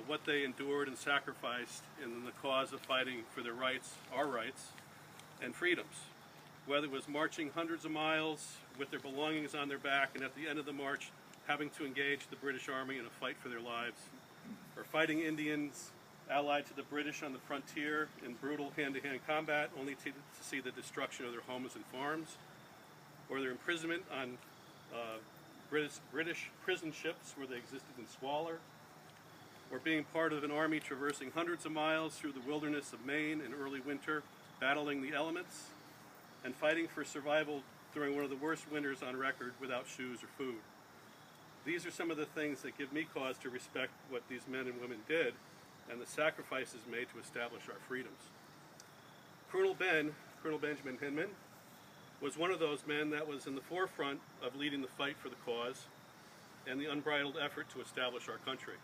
what they endured and sacrificed in the cause of fighting for their rights, our rights, and freedoms. Whether it was marching hundreds of miles with their belongings on their back and at the end of the march having to engage the British Army in a fight for their lives, or fighting Indians allied to the British on the frontier in brutal hand-to-hand combat only to see the destruction of their homes and farms, or their imprisonment on British prison ships where they existed in squalor, or being part of an army traversing hundreds of miles through the wilderness of Maine in early winter, battling the elements, and fighting for survival during one of the worst winters on record without shoes or food. These are some of the things that give me cause to respect what these men and women did and the sacrifices made to establish our freedoms. Colonel Benjamin Hinman, was one of those men that was in the forefront of leading the fight for the cause and the unbridled effort to establish our country.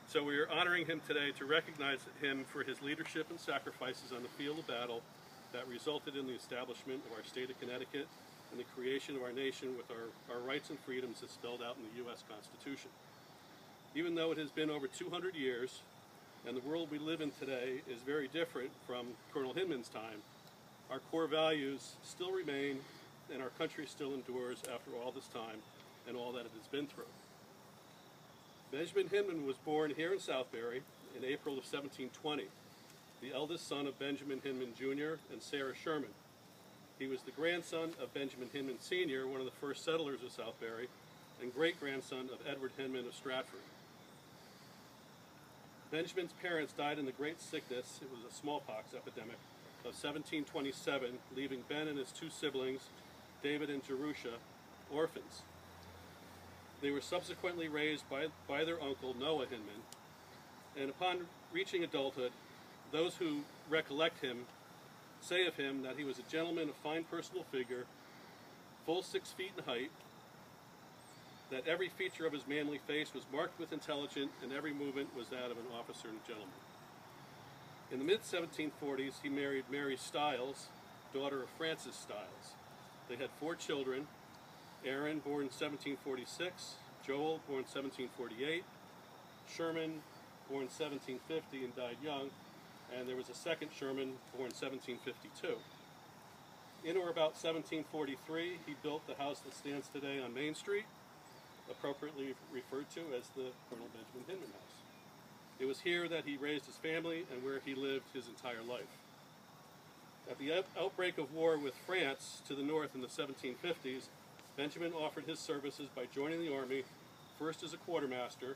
So we are honoring him today to recognize him for his leadership and sacrifices on the field of battle that resulted in the establishment of our state of Connecticut and the creation of our nation with our rights and freedoms as spelled out in the U.S. Constitution. Even though it has been over 200 years and the world we live in today is very different from Colonel Hinman's time, our core values still remain and our country still endures after all this time and all that it has been through. Benjamin Hinman was born here in Southbury in April of 1720, the eldest son of Benjamin Hinman Jr. and Sarah Sherman. He was the grandson of Benjamin Hinman Sr., one of the first settlers of Southbury, and great-grandson of Edward Hinman of Stratford. Benjamin's parents died in the Great Sickness, it was a smallpox epidemic, of 1727, leaving Ben and his two siblings, David and Jerusha, orphans. They were subsequently raised by their uncle, Noah Hinman, and upon reaching adulthood, those who recollect him say of him that he was a gentleman of fine personal figure, full 6 feet in height, that every feature of his manly face was marked with intelligence and every movement was that of an officer and gentleman. In the mid-1740s, he married Mary Stiles, daughter of Francis Stiles. They had 4 children, Aaron, born 1746, Joel, born 1748, Sherman, born 1750 and died young, and there was a second Sherman, born 1752. In or about 1743, he built the house that stands today on Main Street, appropriately referred to as the Colonel Benjamin Hinman House. It was here that he raised his family and where he lived his entire life. At the outbreak of war with France to the north in the 1750s, Benjamin offered his services by joining the army, first as a quartermaster,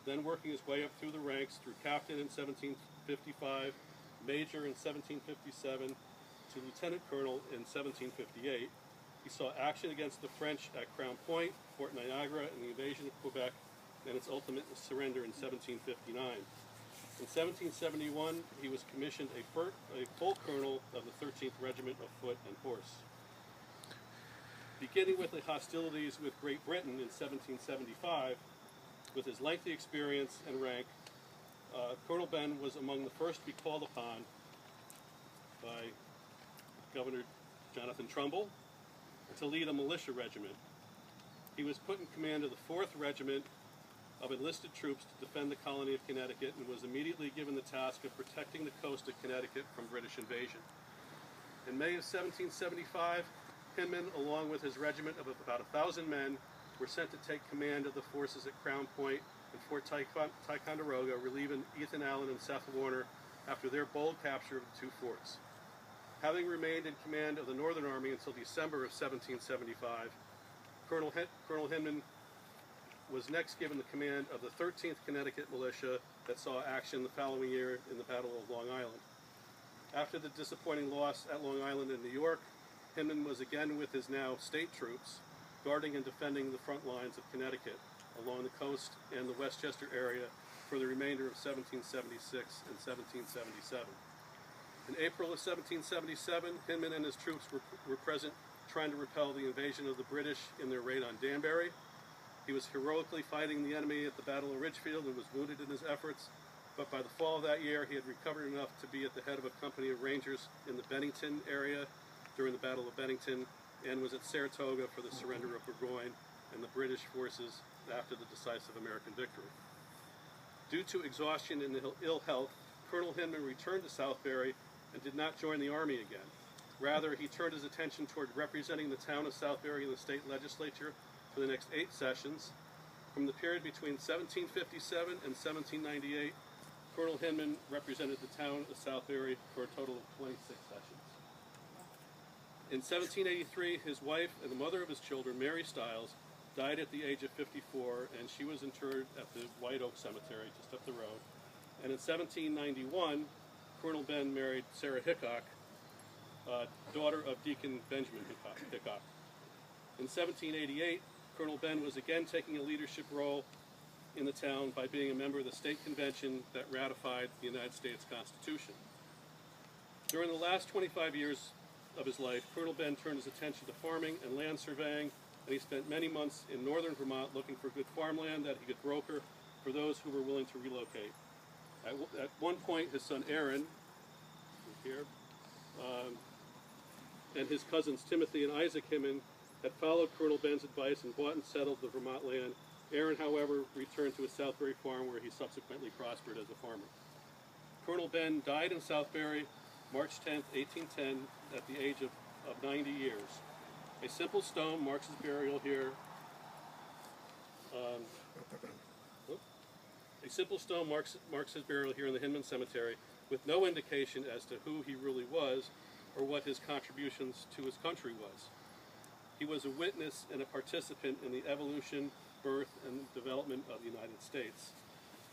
then working his way up through the ranks through captain in 1755, major in 1757, to lieutenant colonel in 1758. He saw action against the French at Crown Point, Fort Niagara, and the invasion of Quebec, and its ultimate surrender in 1759. In 1771, he was commissioned a full colonel of the 13th Regiment of Foot and Horse. Beginning with the hostilities with Great Britain in 1775, with his lengthy experience and rank, Colonel Ben was among the first to be called upon by Governor Jonathan Trumbull to lead a militia regiment. He was put in command of the 4th Regiment of enlisted troops to defend the colony of Connecticut and was immediately given the task of protecting the coast of Connecticut from British invasion. In May of 1775, Hinman, along with his regiment of about 1,000 men, were sent to take command of the forces at Crown Point and Fort Ticonderoga, relieving Ethan Allen and Seth Warner after their bold capture of the 2 forts. Having remained in command of the Northern Army until December of 1775, Colonel Hinman was next given the command of the 13th Connecticut Militia that saw action the following year in the Battle of Long Island. After the disappointing loss at Long Island in New York, Hinman was again with his now state troops, guarding and defending the front lines of Connecticut along the coast and the Westchester area for the remainder of 1776 and 1777. In April of 1777, Hinman and his troops were present trying to repel the invasion of the British in their raid on Danbury. He was heroically fighting the enemy at the Battle of Ridgefield and was wounded in his efforts, but by the fall of that year he had recovered enough to be at the head of a company of Rangers in the Bennington area during the Battle of Bennington and was at Saratoga for the surrender of Burgoyne and the British forces after the decisive American victory. Due to exhaustion and ill health, Colonel Hinman returned to Southbury and did not join the Army again. Rather, he turned his attention toward representing the town of Southbury in the state legislature for the next 8 sessions. From the period between 1757 and 1798, Colonel Hinman represented the town of Southbury for a total of 26 sessions. In 1783, his wife and the mother of his children, Mary Stiles, died at the age of 54, and she was interred at the White Oak Cemetery just up the road. And in 1791, Colonel Ben married Sarah Hickok, daughter of Deacon Benjamin Hickok. In 1788, Colonel Ben was again taking a leadership role in the town by being a member of the state convention that ratified the United States Constitution. During the last 25 years of his life, Colonel Ben turned his attention to farming and land surveying, and he spent many months in northern Vermont looking for good farmland that he could broker for those who were willing to relocate. At one point, his son Aaron, here, and his cousins Timothy and Isaac Hinman had followed Colonel Ben's advice and bought and settled the Vermont land. Aaron, however, returned to his Southbury farm where he subsequently prospered as a farmer. Colonel Ben died in Southbury March 10, 1810, at the age of 90 years. A simple stone marks his burial here. A simple stone marks his burial here in the Hinman Cemetery, with no indication as to who he really was or what his contributions to his country was. He was a witness and a participant in the evolution, birth, and development of the United States,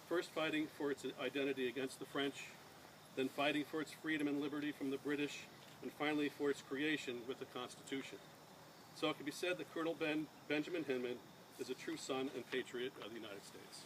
first fighting for its identity against the French, then fighting for its freedom and liberty from the British, and finally for its creation with the Constitution. So it can be said that Colonel Benjamin Hinman is a true son and patriot of the United States.